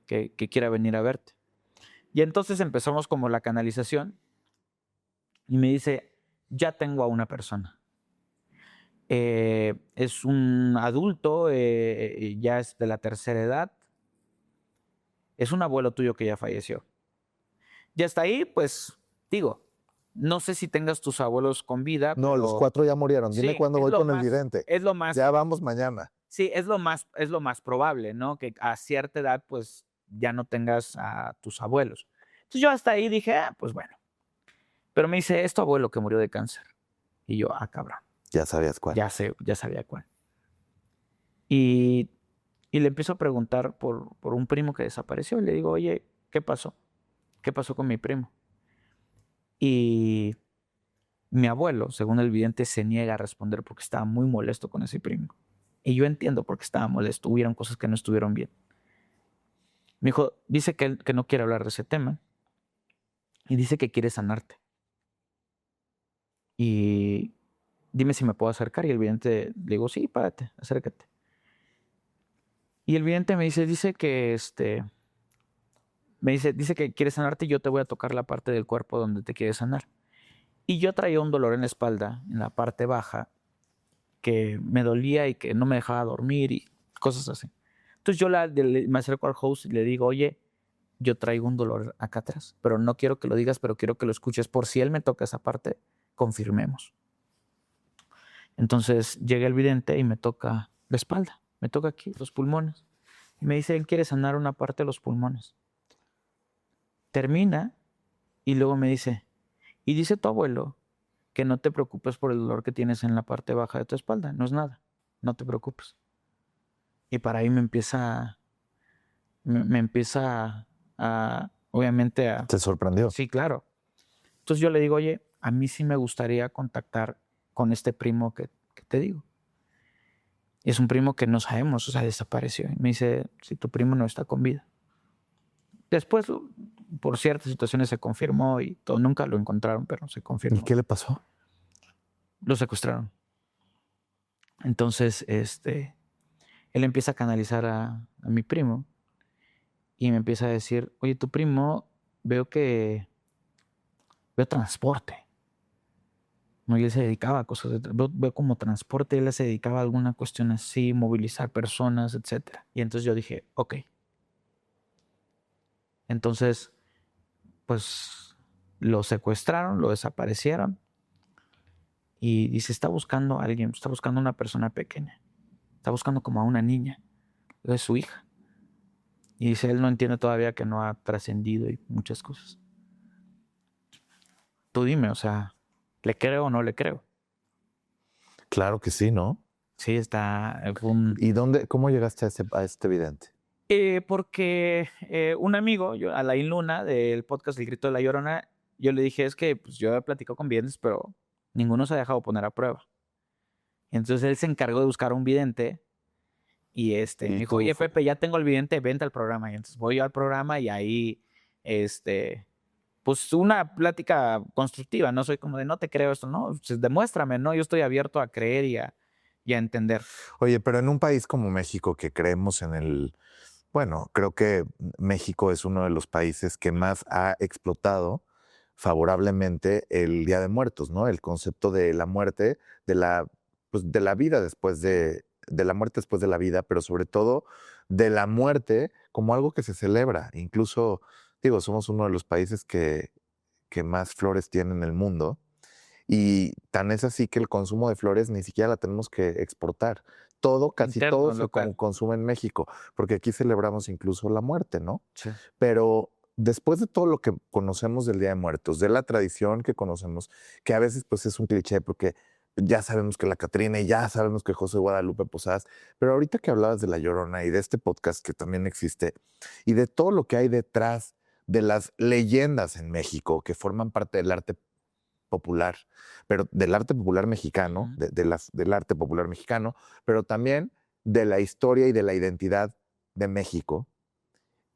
quiera venir a verte. Y entonces empezamos como la canalización y me dice, ya tengo a una persona. Es un adulto, ya es de la tercera edad. Es un abuelo tuyo que ya falleció. Y hasta ahí, pues, digo, no sé si tengas tus abuelos con vida. No, pero los 4 ya murieron. Dime sí, cuándo voy con el vidente. es lo más, Ya vamos mañana. sí, es lo más probable, ¿no? Que a cierta edad, pues, ya no tengas a tus abuelos. Entonces yo hasta ahí dije, pues bueno. Pero me dice, es tu abuelo que murió de cáncer. Y yo, cabrón, Ya sabías cuál. ya sabía cuál. Y, y le empiezo a preguntar por un primo que desapareció. Y le digo, oye, ¿qué pasó? ¿Qué pasó con mi primo? Y mi abuelo, según el vidente, se niega a responder porque estaba muy molesto con ese primo. Y yo entiendo por qué estaba molesto. Hubieron cosas que no estuvieron bien. Me dijo, dice que no quiere hablar de ese tema. Y dice que quiere sanarte. Y dime si me puedo acercar. Y el vidente le digo, sí, párate, acércate. Y el vidente me dice que dice que quiere sanarte y yo te voy a tocar la parte del cuerpo donde te quiere sanar. Y yo traía un dolor en la espalda, en la parte baja, que me dolía y que no me dejaba dormir y cosas así. Entonces yo me acerco al host y le digo, oye, yo traigo un dolor acá atrás, pero no quiero que lo digas, pero quiero que lo escuches. Por si él me toca esa parte, confirmemos. Entonces llega el vidente y me toca la espalda, me toca aquí, los pulmones. Y me dice, él quiere sanar una parte de los pulmones. Termina y luego me dice, y dice tu abuelo que no te preocupes por el dolor que tienes en la parte baja de tu espalda, no es nada, no te preocupes. Y para ahí me empieza obviamente ¿Te sorprendió? Sí, claro. Entonces yo le digo, oye, a mí sí me gustaría contactar con este primo que te digo. Y es un primo que no sabemos, o sea, desapareció. Y me dice, si tu primo no está con vida. Después, por ciertas situaciones se confirmó y todo, nunca lo encontraron, pero se confirmó. ¿Y qué le pasó? Lo secuestraron. Entonces, él empieza a canalizar a mi primo y me empieza a decir, oye, tu primo, veo transporte. ¿No? Y él se dedicaba a cosas, veo como transporte, él se dedicaba a alguna cuestión así, movilizar personas, etc. Y entonces yo dije, ok. Entonces, pues lo secuestraron, lo desaparecieron y dice, está buscando a alguien, está buscando a una persona pequeña, está buscando como a una niña, es su hija. Y dice, él no entiende todavía que no ha trascendido y muchas cosas. Tú dime, o sea, ¿le creo o no le creo? Claro que sí, ¿no? Sí, ¿Y cómo llegaste a este vidente? Porque un amigo, Alain Luna, del podcast El Grito de la Llorona, yo le dije, es que pues, yo he platicado con videntes, pero Ninguno se ha dejado poner a prueba. Entonces él se encargó de buscar un vidente y me Y dijo, tú oye, fue- Pepe, ya tengo el vidente, vente al programa. Y entonces voy yo al programa y ahí, pues una plática constructiva, no soy como de no te creo esto, no, pues, demuéstrame, ¿no? Yo estoy abierto a creer y a entender. Oye, pero en un país como México que creemos en bueno, creo que México es uno de los países que más ha explotado favorablemente el Día de Muertos, ¿no? El concepto de la muerte, pues, de la vida de la muerte después de la vida, pero sobre todo de la muerte como algo que se celebra. Incluso, digo, somos uno de los países que más flores tiene en el mundo. Y tan es así que el consumo de flores ni siquiera la tenemos que exportar. Todo, casi todo Interno, se local. consume en México, porque aquí celebramos incluso la muerte, ¿no? Sí. Pero después de todo lo que conocemos del Día de Muertos, de la tradición que conocemos, que a veces pues es un cliché porque ya sabemos que la Catrina y ya sabemos que José Guadalupe Posadas, pero ahorita que hablabas de La Llorona y de este podcast que también existe y de todo lo que hay detrás de las leyendas en México que forman parte del arte popular, pero del arte popular mexicano, Ujú. del arte popular mexicano, pero también de la historia y de la identidad de México,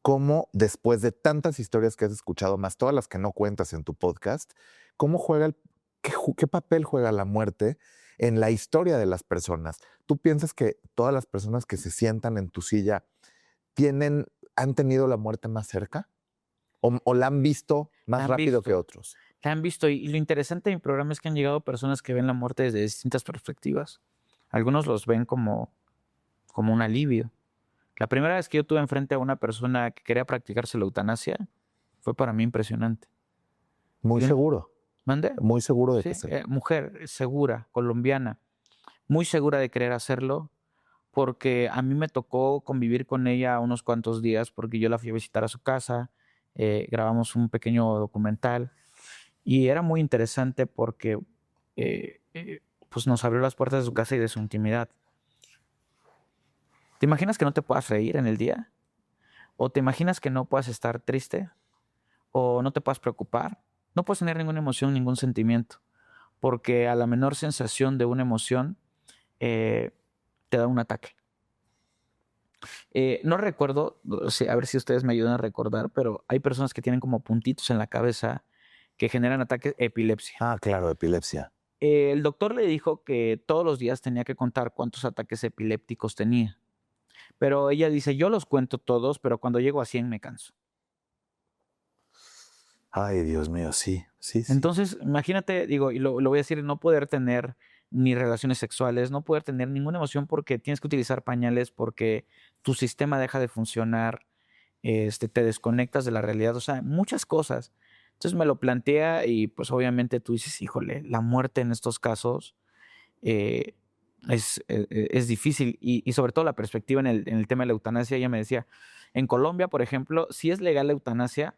cómo después de tantas historias que has escuchado, más todas las que no cuentas en tu podcast, cómo qué papel juega la muerte en la historia de las personas. ¿Tú piensas que todas las personas que se sientan en tu silla han tenido la muerte más cerca? ¿O la han visto La más han rápido que visto, otros? la han visto. Y lo interesante de mi programa es que han llegado personas que ven la muerte desde distintas perspectivas. Algunos los ven como un alivio. La primera vez que yo tuve enfrente a una persona que quería practicarse la eutanasia fue para mí impresionante. Muy Y un- seguro. ¿Mandé? Muy seguro de que Sí, sí. mujer segura, colombiana, muy segura de querer hacerlo, porque a mí me tocó convivir con ella unos cuantos días, porque yo la fui a visitar a su casa, grabamos un pequeño documental y era muy interesante porque pues nos abrió las puertas de su casa y de su intimidad. ¿Te imaginas que no te puedas reír en el día? ¿O te imaginas que no puedas estar triste? ¿O no te puedas preocupar? No puedes tener ninguna emoción, ningún sentimiento, porque a la menor sensación de una emoción eh, te da un ataque. No recuerdo, a ver si ustedes me ayudan a recordar, pero hay personas que tienen como puntitos en la cabeza que generan ataques de epilepsia. Ah, claro, epilepsia. El doctor le dijo que todos los días tenía que contar cuántos ataques epilépticos tenía, pero ella dice, yo los cuento todos, pero cuando llego a 100 me canso. Ay, Dios mío, sí, sí, sí. Entonces, imagínate, digo, y lo voy a decir, no poder tener ni relaciones sexuales, no poder tener ninguna emoción porque tienes que utilizar pañales, porque tu sistema deja de funcionar, te desconectas de la realidad, o sea, muchas cosas. Entonces me lo plantea y pues obviamente tú dices, híjole, la muerte en estos casos eh, es difícil y sobre todo la perspectiva en el tema de la eutanasia, ella me decía, en Colombia, por ejemplo, sí es legal la eutanasia,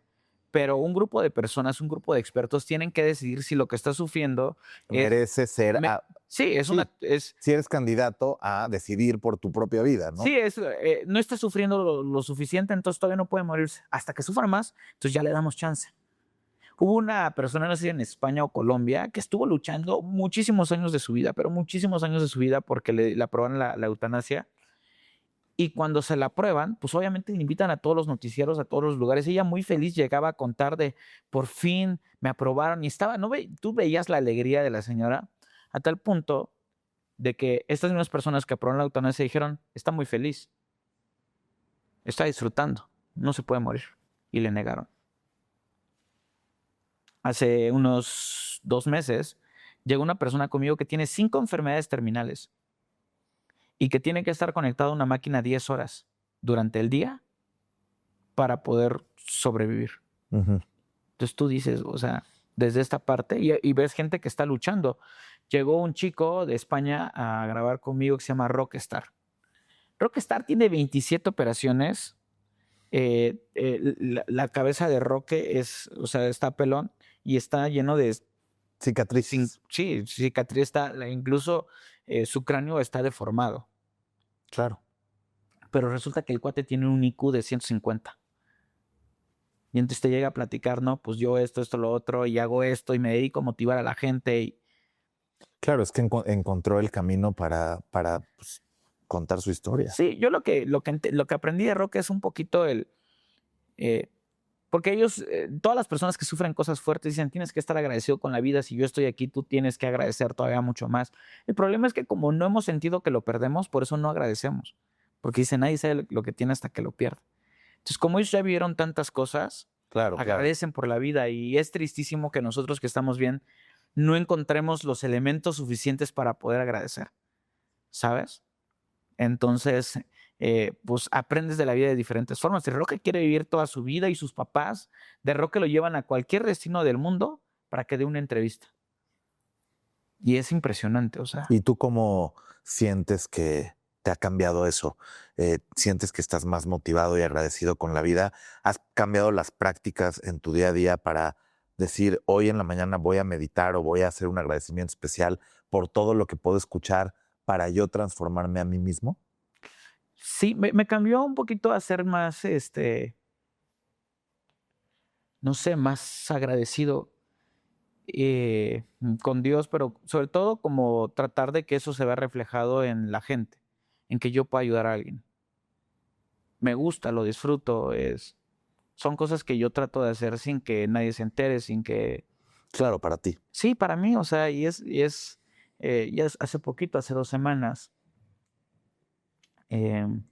pero un grupo de personas, un grupo de expertos tienen que decidir si lo que está sufriendo es... Merece ser, Sí, sí, si eres candidato a decidir por tu propia vida, ¿no? sí, no está sufriendo lo suficiente, entonces todavía no puede morirse. Hasta que sufra más, entonces ya le damos chance. Hubo una persona, no sé si en España o Colombia, que estuvo luchando muchísimos años de su vida, pero muchísimos años de su vida porque le aprobaron la eutanasia. Y cuando se la aprueban, pues obviamente le invitan a todos los noticieros, a todos los lugares. Ella muy feliz llegaba a contar de, por fin me aprobaron. Y estaba, ¿no tú veías la alegría de la señora? A tal punto de que estas mismas personas que aprobaron la eutanasia dijeron, está muy feliz, está disfrutando, no se puede morir. Y le negaron. Hace unos 2 meses llegó una persona conmigo que tiene 5 enfermedades terminales y que tiene que estar conectado a una máquina 10 horas durante el día para poder sobrevivir. Ujú. Entonces tú dices, o sea, desde esta parte y ves gente que está luchando. Llegó un chico de España a grabar conmigo que se llama Rockstar. Rockstar tiene 27 operaciones. La cabeza de Roque o sea, está pelón y está lleno de Cicatrices. sí, cicatriz, incluso su cráneo está deformado. Claro. Pero resulta que el cuate tiene un IQ de 150. Y entonces te llega a platicar, no, pues yo esto, lo otro, y hago esto, y me dedico a motivar a la gente. Claro, es que encontró el camino para pues, contar su historia. Sí, yo lo que aprendí de Roque es un poquito eh, porque ellos, todas las personas que sufren cosas fuertes dicen, tienes que estar agradecido con la vida, si yo estoy aquí, tú tienes que agradecer todavía mucho más. El problema es que como no hemos sentido que lo perdemos, por eso no agradecemos, porque dice, nadie sabe lo que tiene hasta que lo pierde. Entonces, como ellos ya vieron tantas cosas, Claro, agradecen por la vida y es tristísimo que nosotros que estamos bien no encontremos los elementos suficientes para poder agradecer, ¿sabes? Entonces, pues aprendes de la vida de diferentes formas. De Roque quiere vivir toda su vida y sus papás de Roque lo llevan a cualquier destino del mundo para que dé una entrevista. Y es impresionante, o sea. ¿Y tú cómo sientes que te ha cambiado eso? ¿Sientes que estás más motivado y agradecido con la vida? ¿Has cambiado las prácticas en tu día a día para decir, hoy en la mañana voy a meditar o voy a hacer un agradecimiento especial por todo lo que puedo escuchar para yo transformarme a mí mismo? Sí, me cambió un poquito a ser más, no sé, más agradecido con Dios, pero sobre todo como tratar de que eso se vea reflejado en la gente, en que yo pueda ayudar a alguien. Me gusta, lo disfruto, son cosas que yo trato de hacer sin que nadie se entere, sin que... Claro, para ti. Sí, para mí, o sea, hace poquito, hace 2 semanas, em,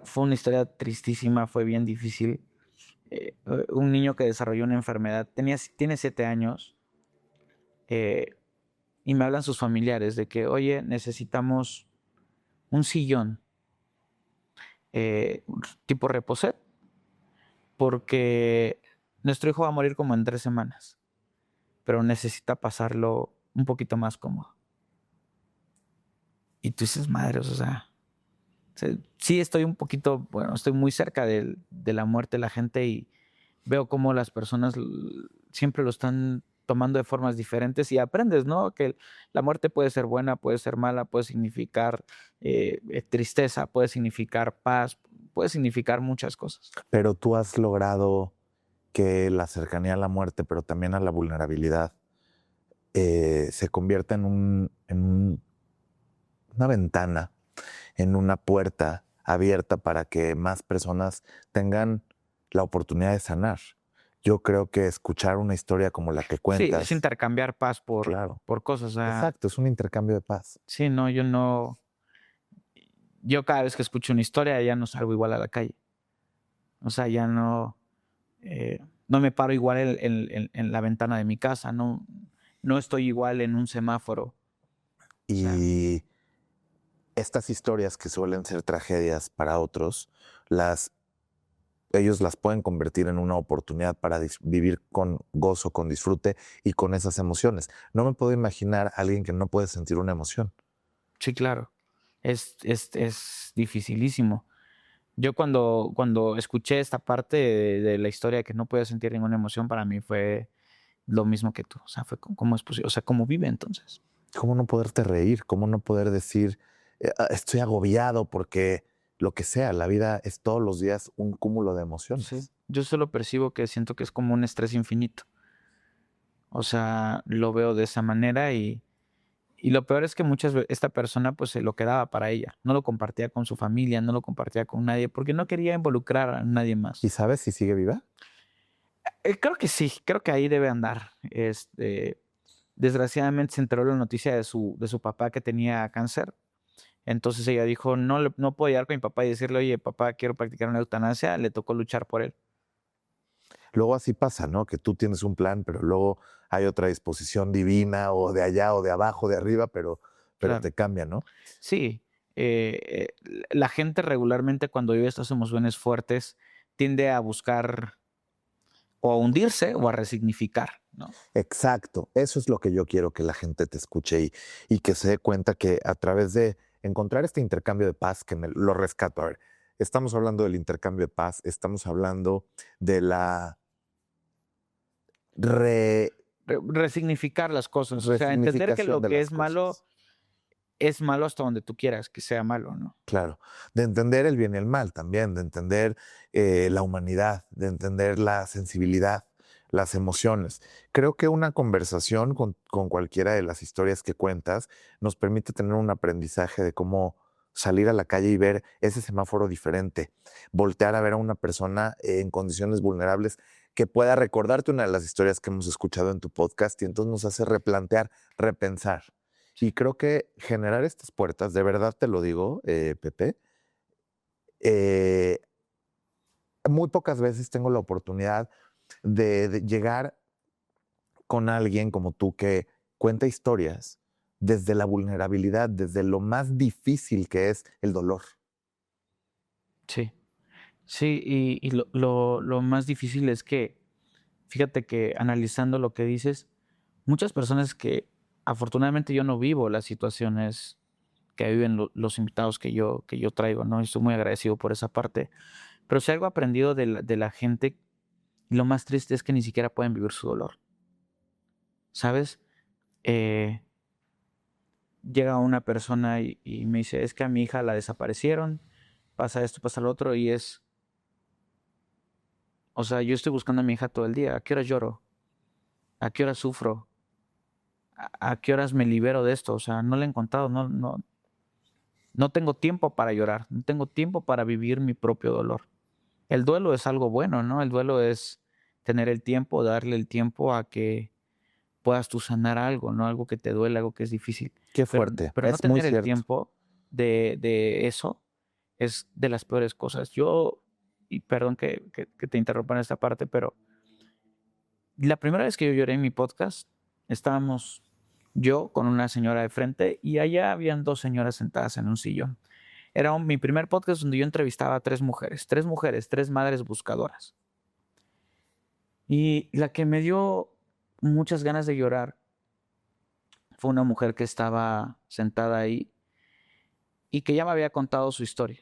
fue una historia tristísima, fue bien difícil. Un niño que desarrolló una enfermedad, tiene 7 años, eh, y me hablan sus familiares de que, oye, necesitamos un sillón tipo reposet, porque nuestro hijo va a morir como en 3 semanas, pero necesita pasarlo un poquito más cómodo. Y tú dices, madres, o sea, sí estoy un poquito, bueno, estoy muy cerca de la muerte de la gente y veo cómo las personas siempre lo están tomando de formas diferentes y aprendes, ¿no? Que la muerte puede ser buena, puede ser mala, puede significar tristeza, puede significar paz, puede significar muchas cosas. Pero tú has logrado que la cercanía a la muerte, pero también a la vulnerabilidad, se convierta una ventana, en una puerta abierta para que más personas tengan la oportunidad de sanar. Yo creo que escuchar una historia como la que Sí, es cuentas, intercambiar paz claro, por cosas. O sea, exacto, es un intercambio de paz. sí, no, yo cada vez que escucho una historia ya no salgo igual a la calle. O sea, ya no me paro igual en la ventana de mi casa, no estoy igual en un semáforo. O sea, Y estas historias que suelen ser tragedias para otros, ellos las pueden convertir en una oportunidad para vivir con gozo, con disfrute y con esas emociones. No me puedo imaginar a alguien que no puede sentir una emoción. sí, claro. Es dificilísimo. Yo cuando escuché esta parte de la historia que no podía sentir ninguna emoción, para mí fue lo mismo que tú. O sea, fue cómo es posible, o sea, cómo vive entonces. ¿Cómo no poderte reír? ¿Cómo no poder decir, estoy agobiado porque lo que sea, la vida es todos los días un cúmulo de Sí. emociones? Yo solo percibo que siento que es como un estrés infinito. O sea, lo veo de esa manera y lo peor es que muchas veces esta persona pues se lo quedaba para ella. No lo compartía con su familia, no lo compartía con nadie porque no quería involucrar a nadie ¿Y más. sabes si sigue viva? Creo que sí, creo que ahí debe andar. Desgraciadamente se enteró la noticia de su papá que tenía cáncer. Entonces ella dijo, no puedo llegar con mi papá y decirle, oye, papá, quiero practicar una eutanasia. Le tocó luchar por él. Luego así pasa, ¿no? Que tú tienes un plan, pero luego hay otra disposición divina o de allá o de abajo, de arriba, pero Claro. te cambia, ¿no? Sí, la gente regularmente cuando vive estas emociones fuertes tiende a buscar o a hundirse o a resignificar, ¿no? Exacto, eso es lo que yo quiero que la gente te escuche y que se dé cuenta que a través de encontrar este intercambio de paz, que lo rescato. A ver, estamos hablando del intercambio de paz, estamos hablando de la Resignificar las cosas, o sea, entender que resignificación lo de que las cosas. es malo hasta donde tú quieras que sea malo, ¿no? Claro, de entender el bien y el mal también, de entender la humanidad, de entender la sensibilidad. las emociones. Creo que una conversación con cualquiera de las historias que cuentas nos permite tener un aprendizaje de cómo salir a la calle y ver ese semáforo diferente, voltear a ver a una persona en condiciones vulnerables que pueda recordarte una de las historias que hemos escuchado en tu podcast y entonces nos hace replantear, repensar. Y creo que generar estas puertas, de verdad te lo digo, Pepe, eh, muy pocas veces tengo la oportunidad de llegar con alguien como tú que cuenta historias desde la vulnerabilidad, desde lo más difícil que es el dolor. Sí, sí, y lo más difícil es que, fíjate que analizando lo que dices, muchas personas que afortunadamente yo no vivo las situaciones que viven los invitados que yo traigo, ¿no? Y estoy muy agradecido por esa parte. Pero si algo he aprendido de la gente, y lo más triste es que ni siquiera pueden vivir su dolor, ¿sabes? Eh, Llega una persona y me dice, es que a mi hija la desaparecieron, pasa esto, pasa lo otro, y o sea, yo estoy buscando a mi hija todo el día. ¿A qué horas lloro? ¿A qué horas sufro? ¿A qué horas me libero de esto? O sea, no la he encontrado, no tengo tiempo para llorar, no tengo tiempo para vivir mi propio dolor. El duelo es algo bueno, ¿no? El duelo es tener el tiempo, darle el tiempo a que puedas tú sanar algo, ¿no? Algo que te duele, algo que es difícil. Qué Pero, fuerte, pero no es muy tener el cierto. tiempo de eso es de las peores cosas. Y perdón que te interrumpa en esta parte, pero la primera vez que yo lloré en mi podcast, estábamos yo con una señora de frente y allá habían dos señoras sentadas en un sillón. Era mi primer podcast donde yo entrevistaba a tres mujeres, tres madres buscadoras. Y la que me dio muchas ganas de llorar fue una mujer que estaba sentada ahí y que ya me había contado su historia.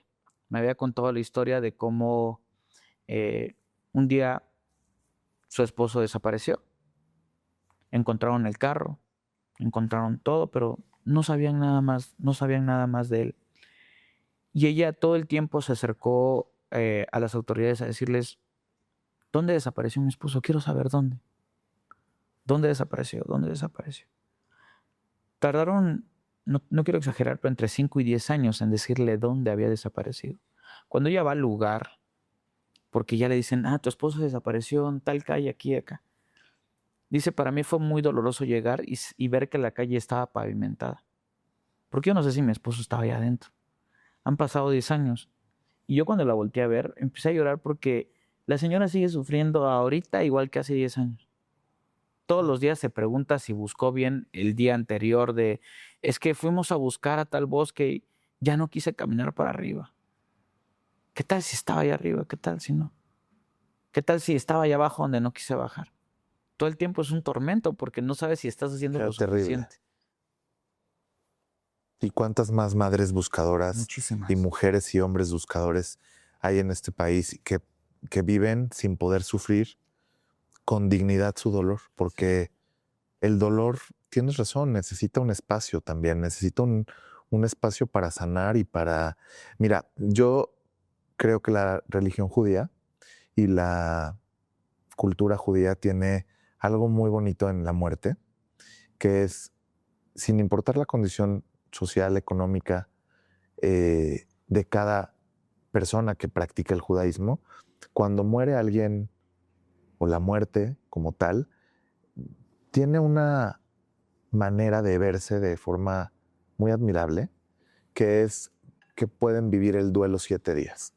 Me había contado la historia de cómo eh, un día su esposo desapareció. Encontraron el carro, encontraron todo, pero no sabían nada más, no sabían nada más de él. Y ella todo el tiempo se acercó a las autoridades a decirles, ¿dónde desapareció mi esposo? Quiero saber dónde. ¿Dónde desapareció? ¿Dónde desapareció? Tardaron, no quiero exagerar, pero entre 5 y 10 años en decirle dónde había desaparecido. Cuando ella va al lugar, porque ya le dicen, tu esposo desapareció en tal calle, aquí, acá. Dice, para mí fue muy doloroso llegar y ver que la calle estaba pavimentada. Porque yo no sé si mi esposo estaba ahí adentro. Han pasado 10 años. Y yo cuando la volteé a ver, empecé a llorar porque la señora sigue sufriendo ahorita igual que hace 10 años. Todos los días se pregunta si buscó bien el día anterior es que fuimos a buscar a tal bosque y ya no quise caminar para arriba. ¿Qué tal si estaba allá arriba? ¿Qué tal si no? ¿Qué tal si estaba allá abajo donde no quise bajar? Todo el tiempo es un tormento porque no sabes si estás haciendo Qué lo terrible. suficiente. ¿Y cuántas más madres buscadoras y Muchísimas. mujeres y hombres buscadores hay en este país que viven sin poder sufrir con dignidad su dolor? Porque el dolor, tienes razón, necesita un espacio también, necesita un espacio para sanar y para... Mira, yo creo que la religión judía y la cultura judía tiene algo muy bonito en la muerte, que es, sin importar la condición social, económica de cada persona que practica el judaísmo, cuando muere alguien o la muerte como tal, tiene una manera de verse de forma muy admirable, que es que pueden vivir el duelo 7 días.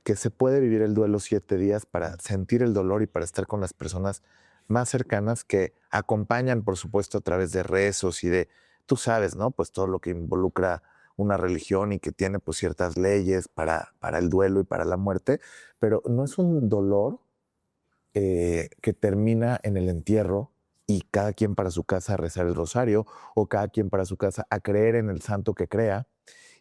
Que se puede vivir el duelo 7 días para sentir el dolor y para estar con las personas más cercanas que acompañan, por supuesto, a través de rezos y de, tú sabes, ¿no? Pues todo lo que involucra una religión y que tiene pues ciertas leyes para el duelo y para la muerte, pero no es un dolor que termina en el entierro y cada quien para su casa a rezar el rosario o cada quien para su casa a creer en el santo que crea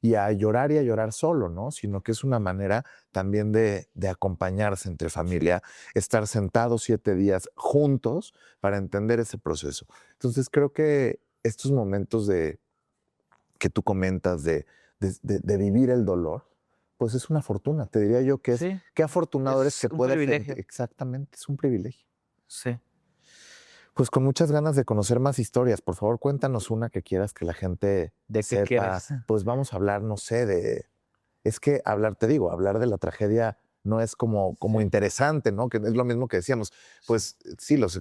y a llorar solo, ¿no? Sino que es una manera también de acompañarse entre familia, estar sentados 7 días juntos para entender ese proceso. Entonces creo que estos momentos que tú comentas de vivir el dolor, pues es una fortuna. Te diría yo que es, Sí, qué afortunado eres es que un puedas, privilegio. exactamente, es un privilegio. Sí. Pues con muchas ganas de conocer más historias. Por favor, cuéntanos una que quieras que la gente ¿De qué sepa. quieres? Pues vamos a hablar, no sé, de... Es que hablar, te digo, hablar de la tragedia no es como Sí. interesante, ¿no? Que es lo mismo que decíamos. Pues sí, los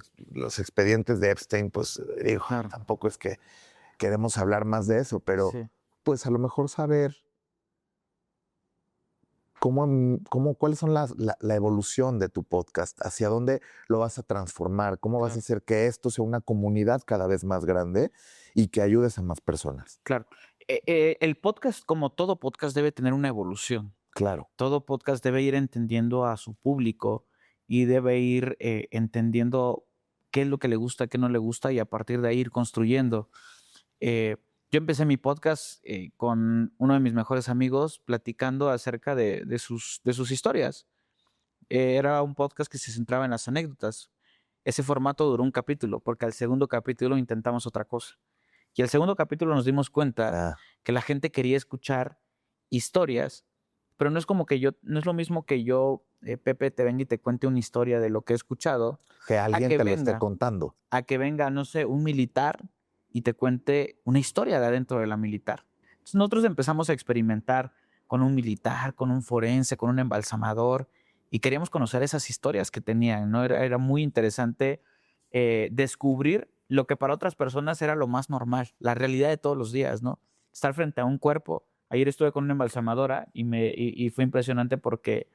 expedientes de Epstein, pues digo, Claro. tampoco es que queremos hablar más de eso, pero Sí. pues a lo mejor saber cuáles son la evolución de tu podcast, hacia dónde lo vas a transformar, cómo vas a Claro. hacer que esto sea una comunidad cada vez más grande y que ayudes a más personas. Claro. El podcast, como todo podcast, debe tener una evolución. Claro, Todo podcast debe ir entendiendo a su público y debe ir entendiendo qué es lo que le gusta, qué no le gusta y a partir de ahí ir construyendo. Eh, yo empecé mi podcast con uno de mis mejores amigos platicando acerca de sus historias. Era un podcast que se centraba en las anécdotas. Ese formato duró un capítulo, porque al segundo capítulo intentamos otra cosa. Y al segundo capítulo nos dimos cuenta ah, que la gente quería escuchar historias, pero no es como que no es lo mismo que yo, Pepe, te venga y te cuente una historia de lo que he escuchado, que a alguien que te lo esté venga, contando. no sé, un militar y te cuente una historia de adentro de la militar. Entonces nosotros empezamos a experimentar con un militar, con un forense, con un embalsamador, y queríamos conocer esas historias que tenían, ¿no? Era muy interesante descubrir lo que para otras personas era lo más normal, la realidad de todos los días, ¿no? Estar frente a un cuerpo. Ayer estuve con una embalsamadora y fue impresionante porque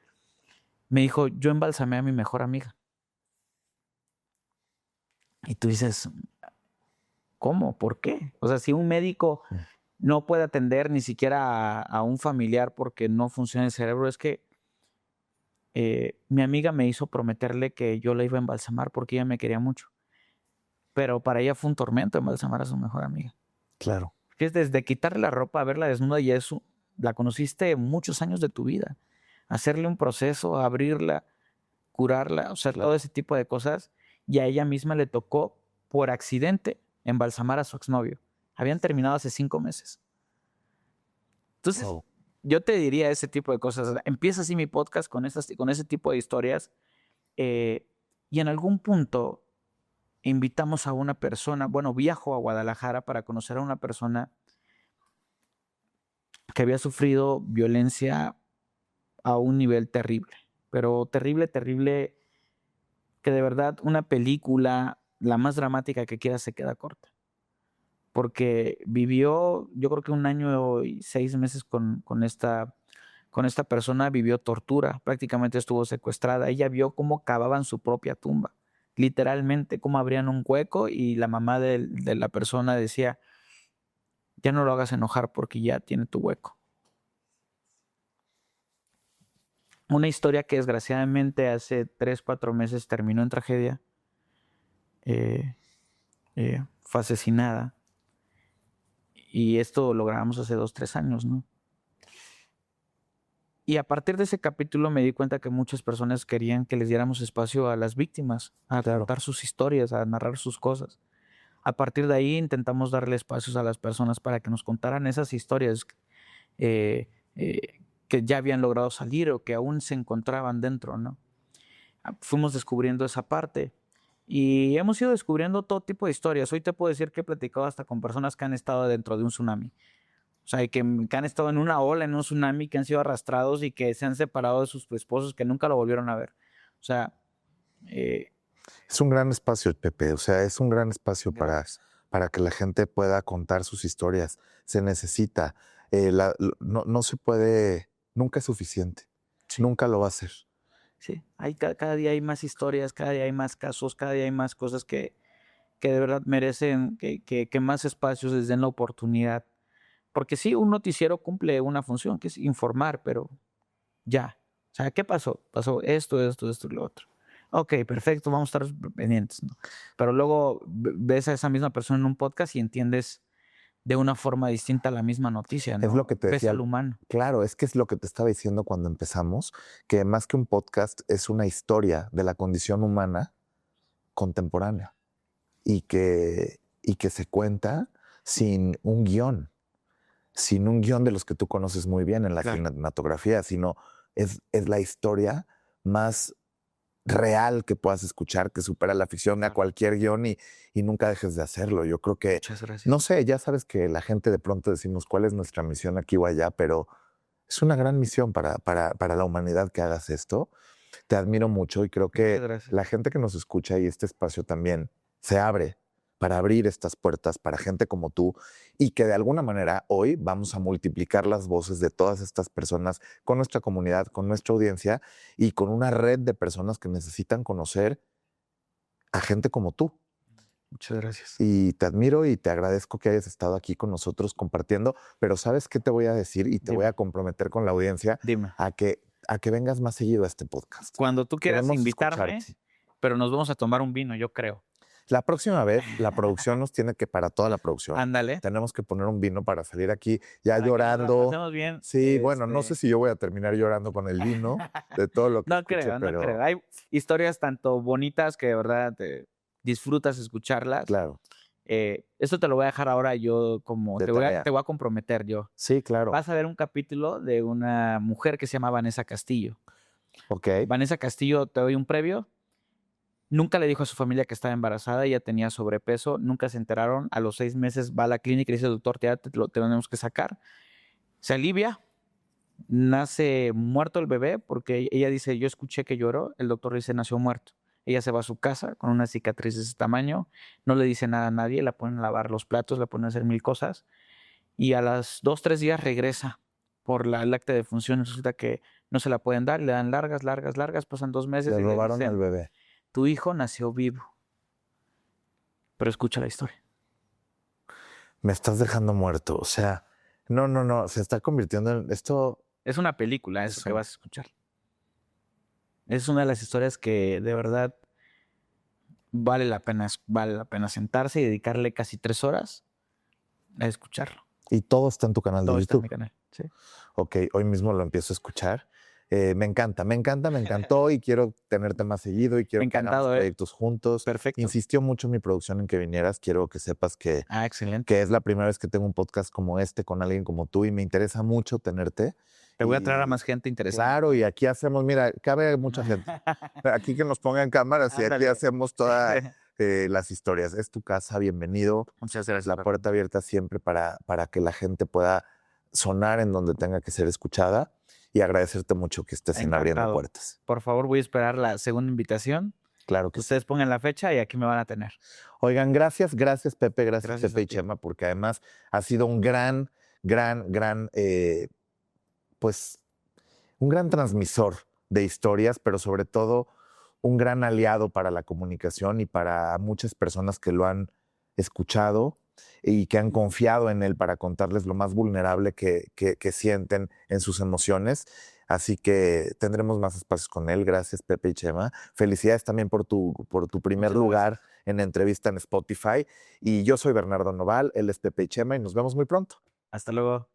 me dijo, yo embalsamé a mi mejor amiga. Y tú dices, ¿cómo? ¿Por qué? O sea, si un médico Mm. no puede atender ni siquiera a un familiar porque no funciona el cerebro, es que mi amiga me hizo prometerle que yo la iba a embalsamar porque ella me quería mucho. Pero para ella fue un tormento embalsamar a su mejor amiga. Claro. Que es desde quitarle la ropa, verla desnuda y eso, la conociste muchos años de tu vida. Hacerle un proceso, abrirla, curarla, o sea, Claro. todo ese tipo de cosas. Y a ella misma le tocó, por accidente, embalsamar a su exnovio. Habían terminado hace 5 meses. Entonces, Wow. yo te diría ese tipo de cosas. O sea, empieza así mi podcast con ese tipo de historias y en algún punto invitamos a una persona, bueno, viajo a Guadalajara para conocer a una persona que había sufrido violencia a un nivel terrible, pero terrible, terrible, que de verdad una película, la más dramática que quieras, se queda corta. Porque vivió, yo creo que 1 año y 6 meses con esta persona, vivió tortura, prácticamente estuvo secuestrada. Ella vio cómo cavaban su propia tumba, literalmente cómo abrían un hueco y la mamá de la persona decía, ya no lo hagas enojar porque ya tiene tu hueco. Una historia que desgraciadamente hace 3, 4 meses terminó en tragedia. eh, Fue asesinada. Y esto lo grabamos hace 2, 3 años, ¿no? Y a partir de ese capítulo me di cuenta que muchas personas querían que les diéramos espacio a las víctimas, a Claro. contar sus historias, a narrar sus cosas. A partir de ahí intentamos darle espacios a las personas para que nos contaran esas historias eh, que ya habían logrado salir o que aún se encontraban dentro, ¿no? Fuimos descubriendo esa parte y hemos ido descubriendo todo tipo de historias. Hoy te puedo decir que he platicado hasta con personas que han estado dentro de un tsunami. O sea, que han estado en una ola, en un tsunami, que han sido arrastrados y que se han separado de sus esposos, que nunca lo volvieron a ver. O sea, Es un gran espacio el Pepe, o sea, es un gran espacio gracias. para que la gente pueda contar sus historias. Se necesita. No se puede, nunca es suficiente. Sí, Nunca lo va a ser. sí. Cada día hay más historias, cada día hay más casos, cada día hay más cosas que de verdad merecen que más espacios les den la oportunidad. Porque sí, un noticiero cumple una función, que es informar, pero ya. O sea, ¿qué pasó? Pasó esto y lo otro. Ok, perfecto, vamos a estar pendientes, ¿no? Pero luego ves a esa misma persona en un podcast y entiendes de una forma distinta la misma noticia, Es lo ¿no? que te Ves decía. al humano. Claro, es que es lo que te estaba diciendo cuando empezamos, que más que un podcast es una historia de la condición humana contemporánea y que se cuenta sin un guión de los que tú conoces muy bien en la Claro. cinematografía, sino es la historia más real que puedas escuchar, que supera la ficción a Claro. cualquier guión y nunca dejes de hacerlo. Yo creo que, Muchas gracias. no sé, ya sabes que la gente de pronto decimos cuál es nuestra misión aquí o allá, pero es una gran misión para la humanidad que hagas esto. Te admiro mucho y creo Muchas que gracias. la gente que nos escucha y este espacio también se abre para abrir estas puertas para gente como tú y que de alguna manera hoy vamos a multiplicar las voces de todas estas personas con nuestra comunidad, con nuestra audiencia y con una red de personas que necesitan conocer a gente como tú. Muchas gracias. Y te admiro y te agradezco que hayas estado aquí con nosotros compartiendo, pero ¿sabes qué te voy a decir? Y te voy Dime. a comprometer con la audiencia Dime. a que vengas más seguido a este podcast. Cuando tú quieras Queremos invitarme, escucharte. pero nos vamos a tomar un vino, yo creo. La próxima vez, la producción nos tiene que, para toda la producción, Ándale. tenemos que poner un vino para salir aquí ya Para que nos la llorando. pasemos bien, Sí, bueno, no sé si yo voy a terminar llorando con el vino de todo lo que No escuché, creo, no pero creo. Hay historias tanto bonitas que de verdad disfrutas escucharlas. claro, Esto te lo voy a dejar ahora yo como de te voy tarea. a comprometer yo. Sí, claro. Vas a ver un capítulo de una mujer que se llama Vanessa Castillo. Ok, Vanessa Castillo, te doy un previo. Nunca le dijo a su familia que estaba embarazada, ella tenía sobrepeso, nunca se enteraron. A los 6 meses va a la clínica y le dice, doctor, ya te lo tenemos que sacar. Se alivia, nace muerto el bebé porque ella dice, yo escuché que lloró, el doctor dice, nació muerto. Ella se va a su casa con una cicatriz de ese tamaño, no le dice nada a nadie, la ponen a lavar los platos, la ponen a hacer 1000 cosas y a las 2, 3 días regresa por el acta de función. Resulta que no se la pueden dar, le dan largas, largas, largas, pasan 2 meses le y le robaron dicen, al bebé. tu hijo nació vivo. Pero escucha la historia. Me estás dejando muerto. O sea, no, se está convirtiendo en esto. Es una película eso que Son- vas a escuchar. Es una de las historias que de verdad vale la pena sentarse y dedicarle casi 3 horas a escucharlo. Y todo está en tu canal Todo de está en YouTube. mi canal. Sí. Ok, hoy mismo lo empiezo a escuchar. Me encantó y quiero tenerte más seguido y quiero que hagamos Encantado, proyectos juntos. Perfecto. Insistió mucho mi producción en que vinieras. Quiero que sepas que Excelente. es la primera vez que tengo un podcast como este con alguien como tú y me interesa mucho tenerte. Te voy a traer a Y- más gente interesante. Claro, y aquí hacemos, mira, cabe mucha gente. Aquí que nos pongan cámaras y aquí Ándale. hacemos todas las historias. Es tu casa, bienvenido. Muchas gracias. La Paco. puerta abierta siempre para que la gente pueda sonar en donde tenga que ser escuchada y agradecerte mucho que estés en Abriendo Encantado. Puertas. Por favor, voy a esperar la segunda invitación. Claro que sí. Ustedes pongan la fecha y aquí me van a tener. Oigan, gracias Pepe, gracias Gracias Pepe a y ti. Chema, porque además ha sido un gran, pues, un gran transmisor de historias, pero sobre todo un gran aliado para la comunicación y para muchas personas que lo han escuchado y que han confiado en él para contarles lo más vulnerable que sienten en sus emociones. Así que tendremos más espacios con él. Gracias, Pepe y Chema. Felicidades también por tu primer Muchas lugar en entrevista en Spotify. Y yo soy Bernardo Noval, él es Pepe y Chema y nos vemos muy pronto. Hasta luego.